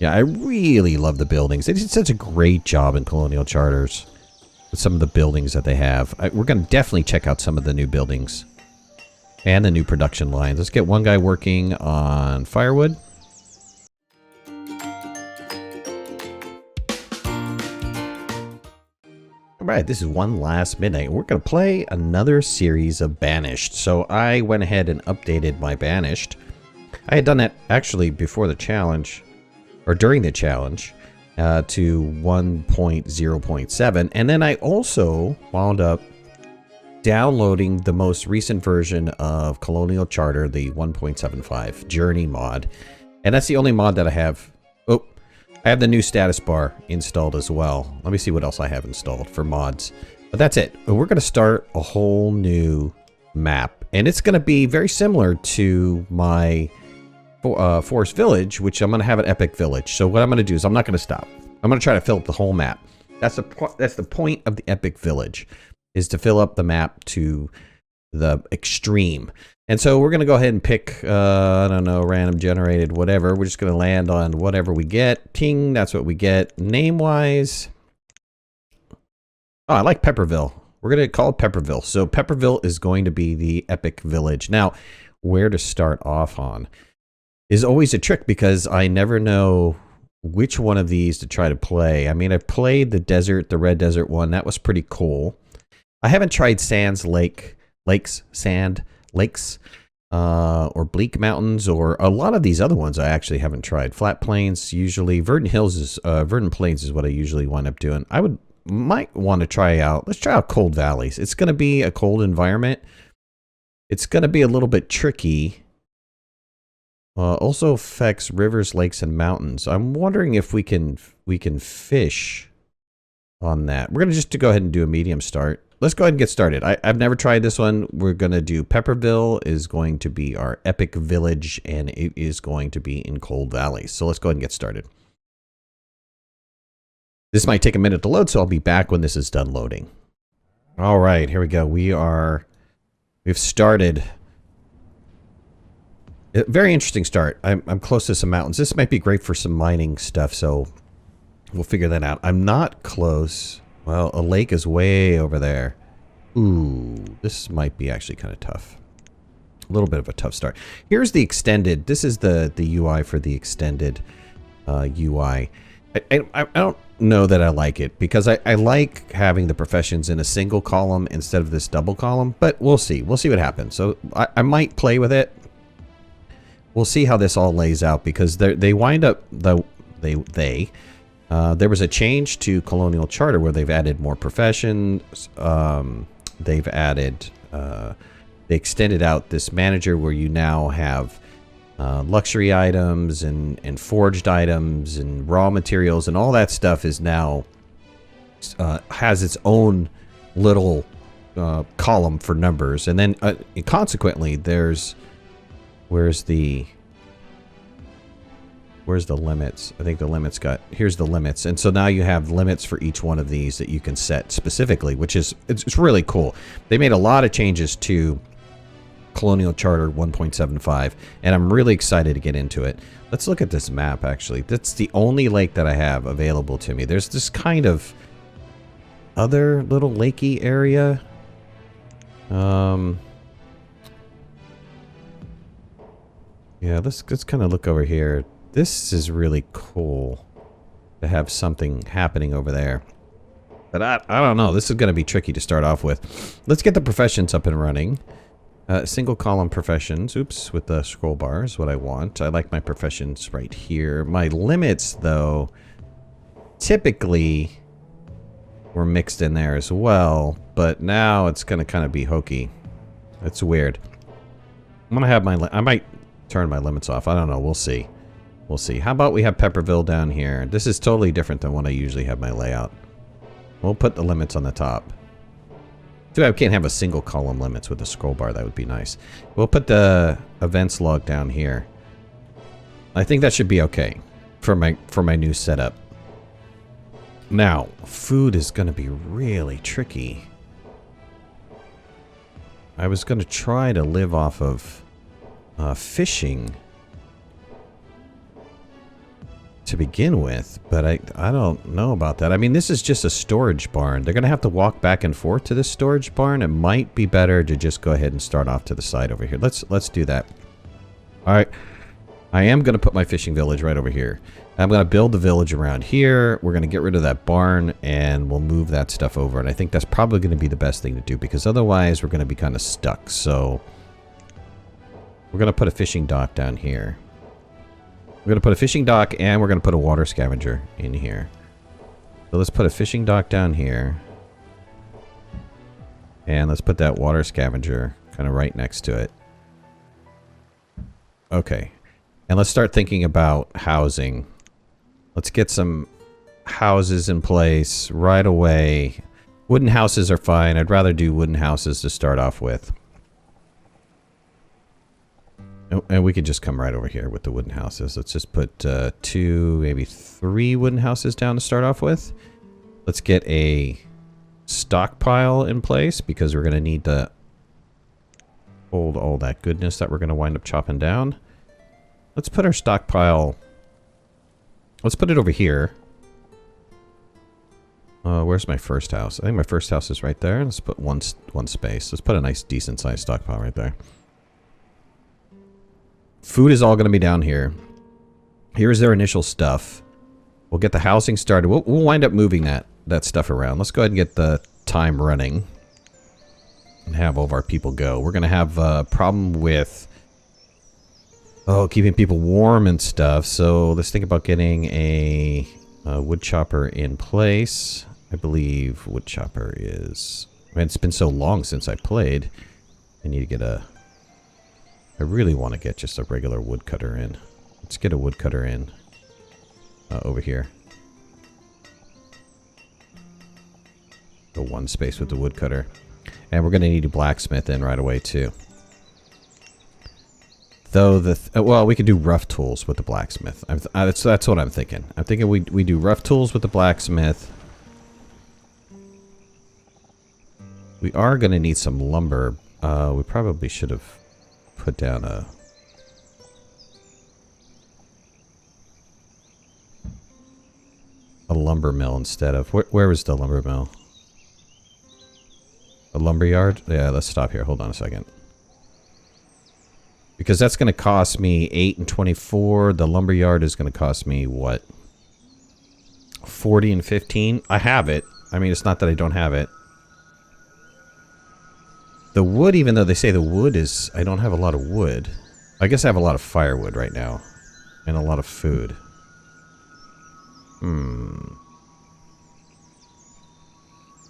Yeah, I really love the buildings. They did such a great job in Colonial Charters with some of the buildings that they have. We're going to definitely check out some of the new buildings and the new production lines. Let's get one guy working on firewood. Alright, this is OneLastMidnight. We're going to play another series of Banished. So I went ahead and updated my Banished. I had done that actually before the challenge, or during the challenge, to 1.0.7. And then I also wound up downloading the most recent version of Colonial Charter, the 1.75 Journey mod. And that's the only mod that I have. Oh, I have the new status bar installed as well. Let me see what else I have installed for mods. But that's it. We're going to start a whole new map. And it's going to be very similar to my Forest Village, which I'm going to have an epic village. So what I'm going to do is I'm not going to stop. I'm going to try to fill up the whole map. That's the point of the epic village, is to fill up the map to the extreme. And so we're going to go ahead and pick, I don't know, random generated, whatever. We're just going to land on whatever we get. Ting, that's what we get. Name-wise, oh, I like Pepperville. We're going to call it Pepperville. So Pepperville is going to be the epic village. Now, where to start off on is always a trick because I never know which one of these to try to play. I mean, I've played the red desert one. That was pretty cool. I haven't tried lakes, or bleak mountains, or a lot of these other ones I actually haven't tried. Flat plains, usually. Verdant Plains is what I usually wind up doing. Might want to try out, let's try out cold valleys. It's going to be a cold environment. It's going to be a little bit tricky. Also affects rivers, lakes, and mountains. I'm wondering if we can fish on that. We're going to just go ahead and do a medium start. Let's go ahead and get started. I've never tried this one. We're going to do Pepperville is going to be our epic village, and it is going to be in Cold Valley. So let's go ahead and get started. This might take a minute to load, so I'll be back when this is done loading. All right, here we go. We've started. A very interesting start. I'm close to some mountains. This might be great for some mining stuff, so we'll figure that out. I'm not close. Well, a lake is way over there. Ooh, this might be actually kind of tough. A little bit of a tough start. Here's the extended. This is the UI for the extended UI. I don't know that I like it because I like having the professions in a single column instead of this double column, but we'll see. We'll see what happens. So I might play with it. We'll see how this all lays out because they wind up, there was a change to Colonial Charter where they've added more professions. They've added, they extended out this manager where you now have luxury items and forged items and raw materials, and all that stuff is now has its own little column for numbers. And then consequently, where's the limits? I think the limits here's the limits. And so now you have limits for each one of these that you can set specifically, which is, it's really cool. They made a lot of changes to Colonial Charter 1.75, and I'm really excited to get into it. Let's look at this map, actually. That's the only lake that I have available to me. There's this kind of other little lakey area. Yeah, let's kind of look over here. This is really cool to have something happening over there. But I don't know. This is going to be tricky to start off with. Let's get the professions up and running. Single column professions. Oops, with the scroll bar is what I want. I like my professions right here. My limits, though, typically were mixed in there as well. But now it's going to kind of be hokey. It's weird. I'm going to have I might turn my limits off. I don't know. We'll see. We'll see. How about we have Pepperville down here? This is totally different than what I usually have my layout. We'll put the limits on the top. Too bad we can't have a single column limits with a scroll bar. That would be nice. We'll put the events log down here. I think that should be okay for my new setup. Now, food is going to be really tricky. I was going to try to live off of fishing to begin with, but I don't know about that. I mean, this is just a storage barn. They're going to have to walk back and forth to this storage barn. It might be better to just go ahead and start off to the side over here. Let's do that. All right. I am going to put my fishing village right over here. I'm going to build the village around here. We're going to get rid of that barn, and we'll move that stuff over. And I think that's probably going to be the best thing to do, because otherwise we're going to be kind of stuck. So we're going to put a fishing dock down here. We're going to put a fishing dock, and we're going to put a water scavenger in here. So let's put a fishing dock down here. And let's put that water scavenger kind of right next to it. Okay. And let's start thinking about housing. Let's get some houses in place right away. Wooden houses are fine. I'd rather do wooden houses to start off with. And we could just come right over here with the wooden houses. Let's just put 2, maybe 3 wooden houses down to start off with. Let's get a stockpile in place, because we're going to need to hold all that goodness that we're going to wind up chopping down. Let's put our stockpile... Let's put it over here. Where's my first house? I think my first house is right there. Let's put one space. Let's put a nice, decent-sized stockpile right there. Food is all going to be down here. Here's their initial stuff. We'll get the housing started. We'll wind up moving that stuff around. Let's go ahead and get the time running. And have all of our people go. We're going to have a problem with... keeping people warm and stuff. So let's think about getting a Woodchopper in place. I believe Woodchopper is... Man, it's been so long since I played. I need to get a... I really want to get just a regular woodcutter in. Let's get a woodcutter in over here. Go one space with the woodcutter. And we're going to need a blacksmith in right away too. Though well, we could do rough tools with the blacksmith. That's what I'm thinking. I'm thinking we do rough tools with the blacksmith. We are going to need some lumber. We probably should have put down a lumber mill instead of... Where was the lumber mill? A lumber yard? Yeah, let's stop here. Hold on a second. Because that's going to cost me 8 and 24. The lumber yard is going to cost me, what? 40 and 15? I have it. I mean, it's not that I don't have it. The wood, even though they say the wood is... I don't have a lot of wood. I guess I have a lot of firewood right now. And a lot of food.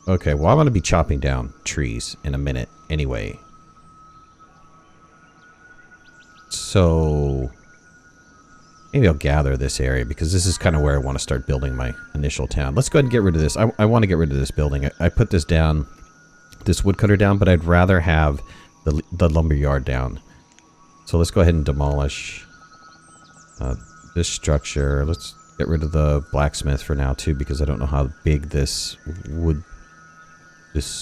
Okay, well, I'm going to be chopping down trees in a minute anyway. So... maybe I'll gather this area, because this is kind of where I want to start building my initial town. Let's go ahead and get rid of this. I want to get rid of this building. I put this down... this woodcutter down, but I'd rather have the lumber yard down. So let's go ahead and demolish this structure. Let's get rid of the blacksmith for now too, because I don't know how big this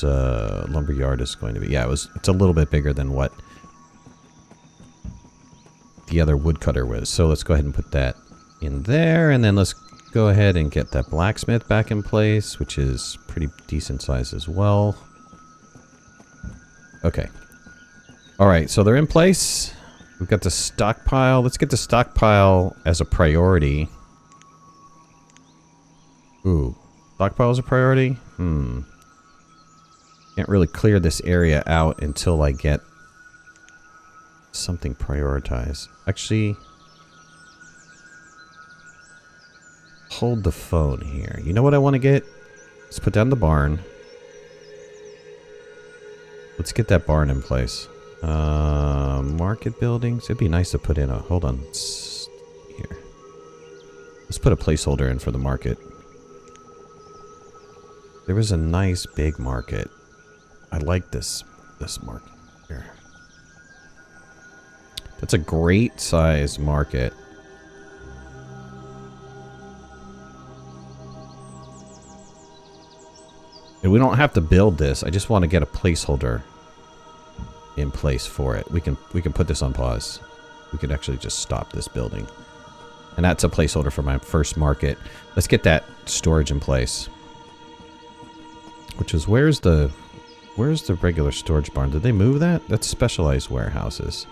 lumber yard is going to be. Yeah, it's a little bit bigger than what the other woodcutter was. So let's go ahead and put that in there, and then let's go ahead and get that blacksmith back in place, which is pretty decent size as well. Okay. Alright, so they're in place. We've got the stockpile. Let's get the stockpile as a priority. Ooh. Stockpile is a priority? Can't really clear this area out until I get something prioritized. Actually... hold the phone here. You know what I want to get? Let's put down the barn. Let's get that barn in place. Market buildings. It'd be nice to put in a... hold on. Here. Let's put a placeholder in for the market. There was a nice big market. I like this market here. That's a great size market. And we don't have to build this. I just want to get a placeholder in place for it. We can put this on pause. We could actually just stop this building. And that's a placeholder for my first market. Let's get that storage in place. Which is, where's the regular storage barn? Did they move that? That's specialized warehouses.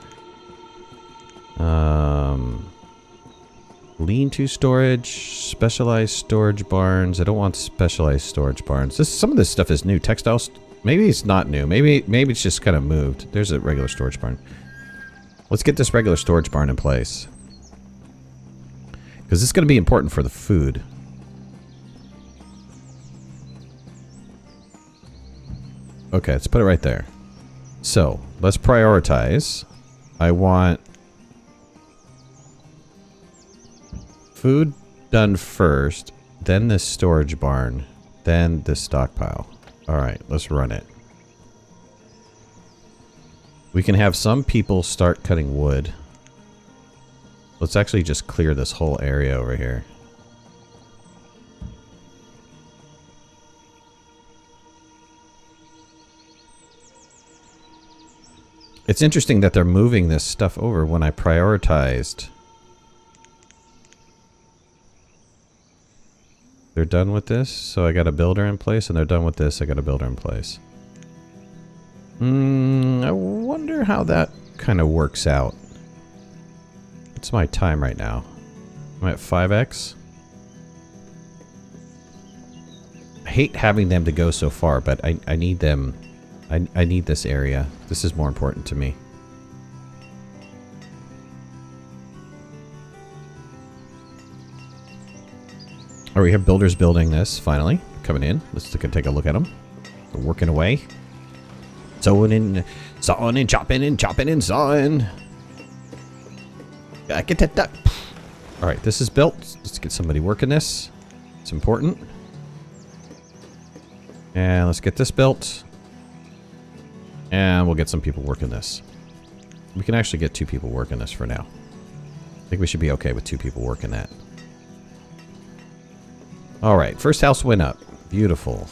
Lean-to storage, specialized storage barns. I don't want specialized storage barns. Some of this stuff is new. Textiles, maybe it's not new. Maybe it's just kind of moved. There's a regular storage barn. Let's get this regular storage barn in place. Because this is going to be important for the food. Okay, let's put it right there. So, let's prioritize. I want food done first, then this storage barn, then this stockpile. Alright, let's run it. We can have some people start cutting wood. Let's actually just clear this whole area over here. It's interesting that they're moving this stuff over when I prioritized. They're done with this, so I got a builder in place, and they're done with this, I got a builder in place. I wonder how that kind of works out. What's my time right now? I'm at 5x. I hate having them to go so far, but I need them. I need this area. This is more important to me. Oh, we have builders building this, finally. Coming in. Let's take a look at them. They're working away. Sawing and chopping and sawing. Get that duck. Alright, this is built. Let's get somebody working this. It's important. And let's get this built. And we'll get some people working this. We can actually get 2 people working this for now. I think we should be okay with 2 people working that. Alright, first house went up. Beautiful.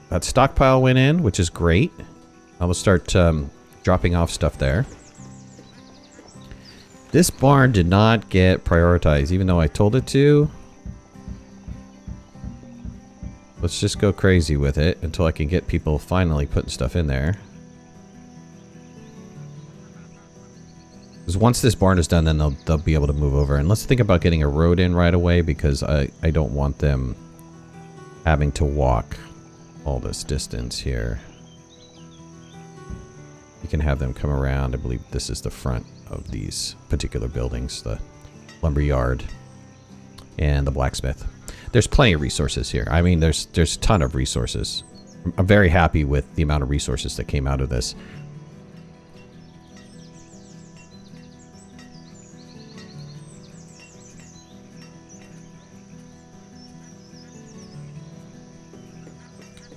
That stockpile went in, which is great. I will start dropping off stuff there. This barn did not get prioritized, even though I told it to. Let's just go crazy with it until I can get people finally putting stuff in there. Because once this barn is done, then they'll be able to move over. And let's think about getting a road in right away, because I don't want them having to walk all this distance here. You can have them come around. I believe this is the front of these particular buildings. The lumberyard and the blacksmith. There's plenty of resources here. I mean, there's a ton of resources. I'm very happy with the amount of resources that came out of this.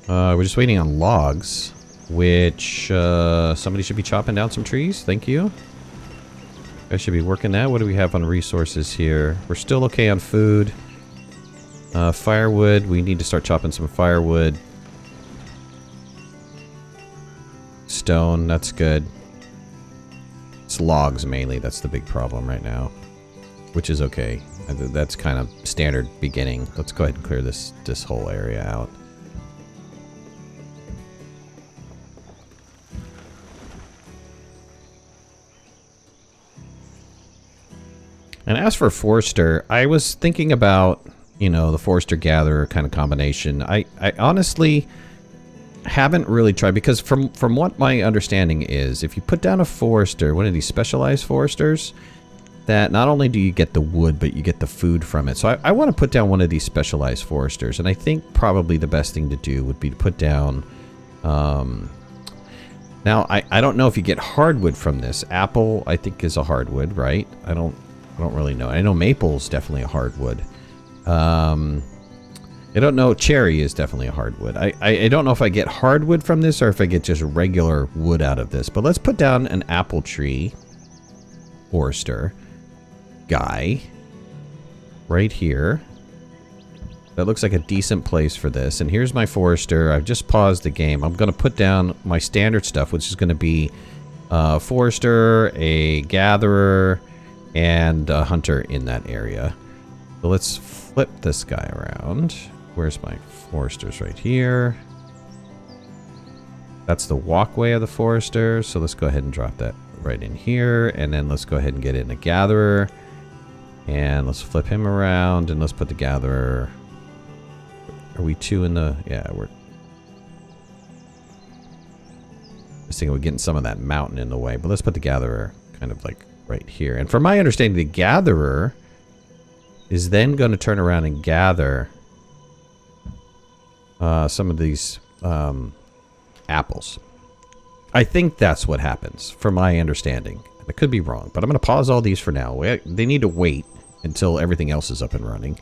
We're just waiting on logs, which somebody should be chopping down some trees. Thank you. I should be working that. What do we have on resources here? We're still okay on food. Firewood. We need to start chopping some firewood. Stone. That's good. It's logs mainly. That's the big problem right now. Which is okay. That's kind of standard beginning. Let's go ahead and clear this whole area out. And as for Forester, I was thinking about, you know, the Forester-Gatherer kind of combination. I honestly haven't really tried, because from what my understanding is, if you put down a Forester, one of these specialized Foresters, that not only do you get the wood, but you get the food from it. So I want to put down one of these specialized Foresters, and I think probably the best thing to do would be to put down... now, I don't know if you get hardwood from this. Apple, I think, is a hardwood, right? I don't really know. I know maple's definitely a hardwood. I don't know. Cherry is definitely a hardwood. I don't know if I get hardwood from this or if I get just regular wood out of this. But let's put down an apple tree Forester guy right here. That looks like a decent place for this. And here's my Forester. I've just paused the game. I'm going to put down my standard stuff, which is going to be Forester, a Gatherer, and a hunter in that area. So let's flip this guy around. Where's my foresters? Right here. That's the walkway of the forester. So let's go ahead and drop that right in here. And then let's go ahead and get in a gatherer. And let's flip him around. And let's put the gatherer. Are we two in the... Yeah, we're... I was thinking we're getting some of that mountain in the way. But let's put the gatherer kind of like right here. And from my understanding, the gatherer is then going to turn around and gather some of these apples. I think that's what happens, from my understanding. I could be wrong, but I'm going to pause all these for now. They need to wait until everything else is up and running.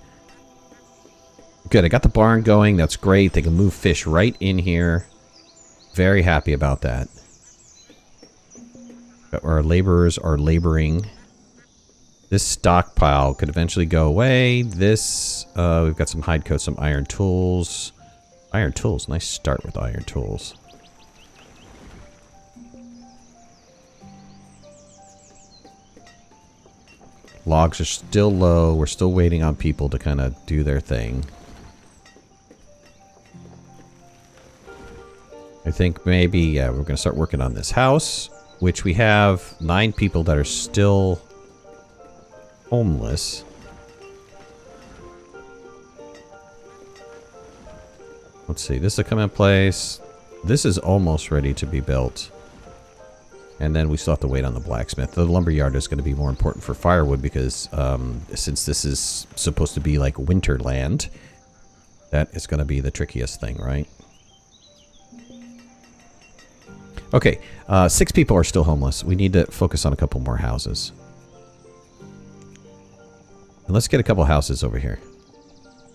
Good, I got the barn going. That's great. They can move fish right in here. Very happy about that. Our laborers are laboring. This stockpile could eventually go away. This, we've got some hide coats, some iron tools. Iron tools, nice start with iron tools. Logs are still low. We're still waiting on people to kind of do their thing. I think maybe, yeah, we're going to start working on this house, which we have 9 people that are still homeless. Let's see, this will come in place. This is almost ready to be built. And then we still have to wait on the blacksmith. The lumberyard is going to be more important for firewood because since this is supposed to be like winter land, that is going to be the trickiest thing, right? Okay, 6 people are still homeless. We need to focus on a couple more houses. And let's get a couple houses over here.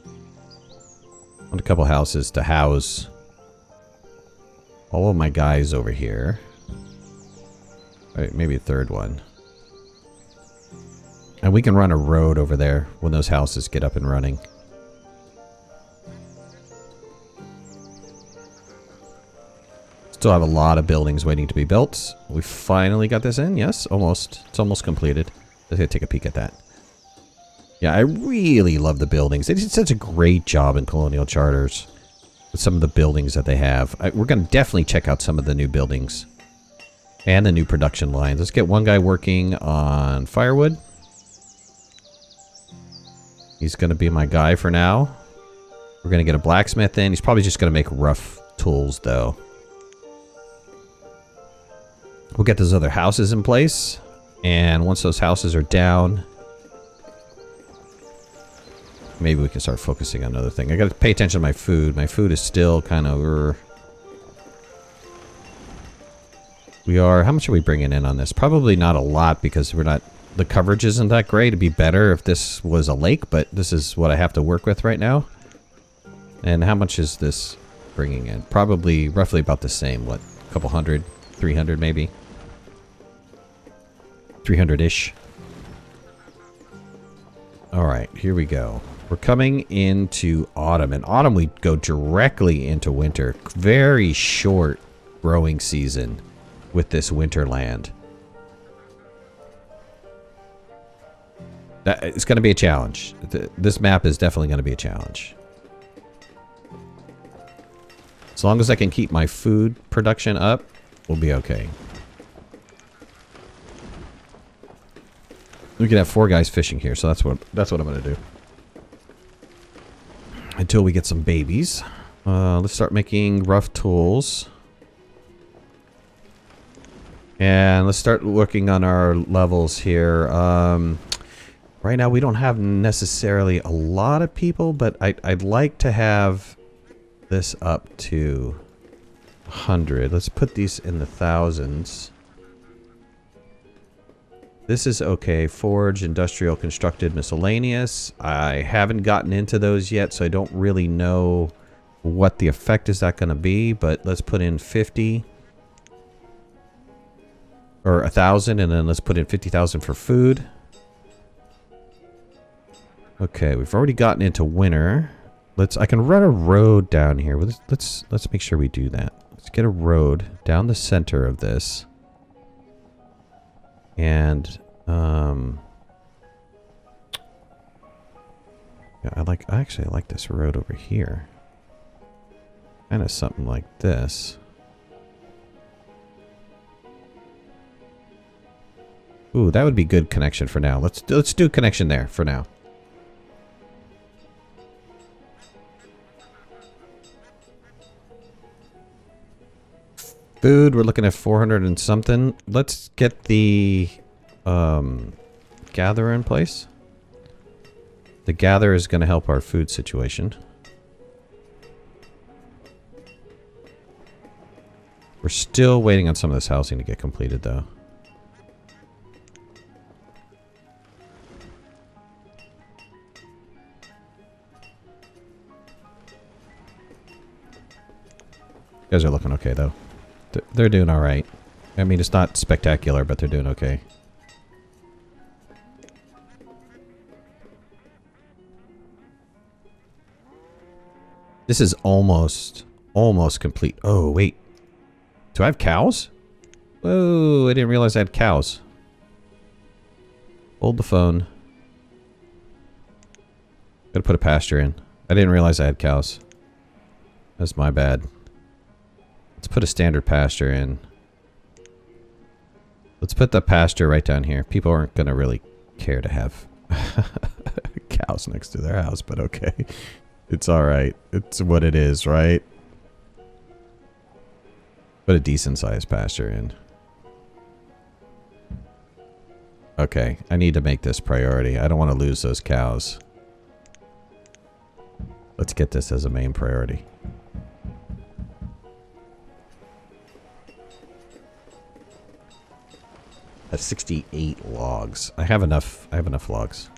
I want a couple houses to house all of my guys over here. All right, maybe a third one. And we can run a road over there when those houses get up and running. Still have a lot of buildings waiting to be built. We finally got this in. Yes, almost. It's almost completed. Let's take a peek at that. Yeah, I really love the buildings. They did such a great job in Colonial Charters with some of the buildings that they have. We're going to definitely check out some of the new buildings and the new production lines. Let's get one guy working on firewood. He's going to be my guy for now. We're going to get a blacksmith in. He's probably just going to make rough tools, though. We'll get those other houses in place. And once those houses are down, maybe we can start focusing on another thing. I got to pay attention to my food. My food is still kind of... How much are we bringing in on this? Probably not a lot because we're not... The coverage isn't that great. It'd be better if this was a lake, but this is what I have to work with right now. And how much is this bringing in? Probably roughly about the same. What? A couple hundred? 300 maybe? 300-ish. Alright, here we go. We're coming into autumn. In autumn, we go directly into winter. Very short growing season with this winter land. It's going to be a challenge. This map is definitely going to be a challenge. As long as I can keep my food production up, we'll be okay. We can have 4 guys fishing here, so that's what I'm going to do. Until we get some babies. Let's start making rough tools. And let's start working on our levels here. Right now we don't have necessarily a lot of people, but I'd like to have this up to 100. Let's put these in the thousands. This is okay. Forge, industrial, constructed, miscellaneous. I haven't gotten into those yet, so I don't really know what the effect is that going to be, but let's put in 50 or 1,000, and then let's put in 50,000 for food. Okay, we've already gotten into winter. I can run a road down here. Let's make sure we do that. Let's get a road down the center of this. And Yeah, I actually like this road over here. Kind of something like this. Ooh, that would be good connection for now. Let's do connection there for now. Food, we're looking at 400 and something. Let's get the gatherer in place. The gatherer is going to help our food situation. We're still waiting on some of this housing to get completed, though. You guys are looking okay, though. They're doing all right. I mean, it's not spectacular, but they're doing okay. This is almost complete. Oh, wait. Do I have cows? Whoa, I didn't realize I had cows. Hold the phone. Gotta put a pasture in. I didn't realize I had cows. That's my bad. Let's put a standard pasture in. Let's put the pasture right down here. People aren't gonna really care to have cows next to their house, but okay. It's alright. It's what it is, right? Put a decent sized pasture in. Okay, I need to make this priority. I don't want to lose those cows. Let's get this as a main priority. That's 68 logs. I have enough logs.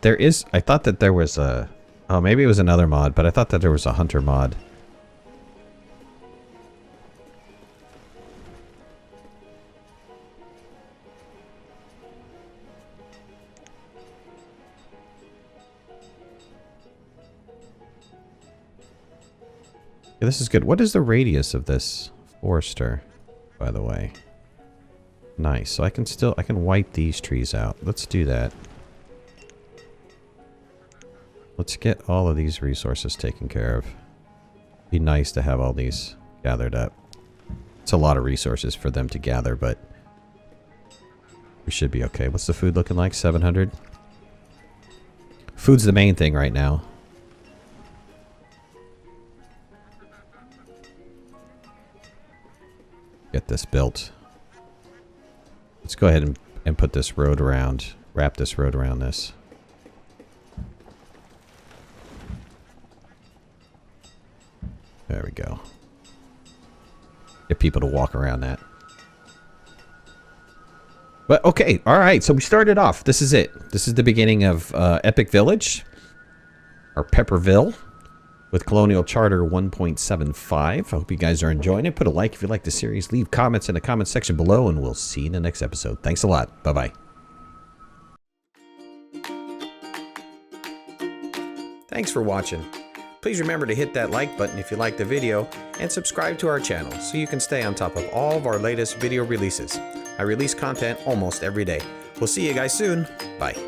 There is, I thought that there was a, oh, maybe it was another mod, but I thought that there was a hunter mod. Yeah, this is good. What is the radius of this forester, by the way? Nice. So I can wipe these trees out. Let's do that. Let's get all of these resources taken care of. Be nice to have all these gathered up. It's a lot of resources for them to gather, but we should be okay. What's the food looking like? 700? Food's the main thing right now. Get this built. Let's go ahead and put this road around, wrap this road around this. There we go. Get people to walk around that. But okay, alright, so we started off. This is it. This is the beginning of Epic Village. Or Pepperville. With Colonial Charter 1.75. I hope you guys are enjoying it. Put a like if you like the series. Leave comments in the comment section below, and we'll see you in the next episode. Thanks a lot. Bye-bye. Thanks for watching. Please remember to hit that like button if you liked the video, and subscribe to our channel so you can stay on top of all of our latest video releases. I release content almost every day. We'll see you guys soon. Bye.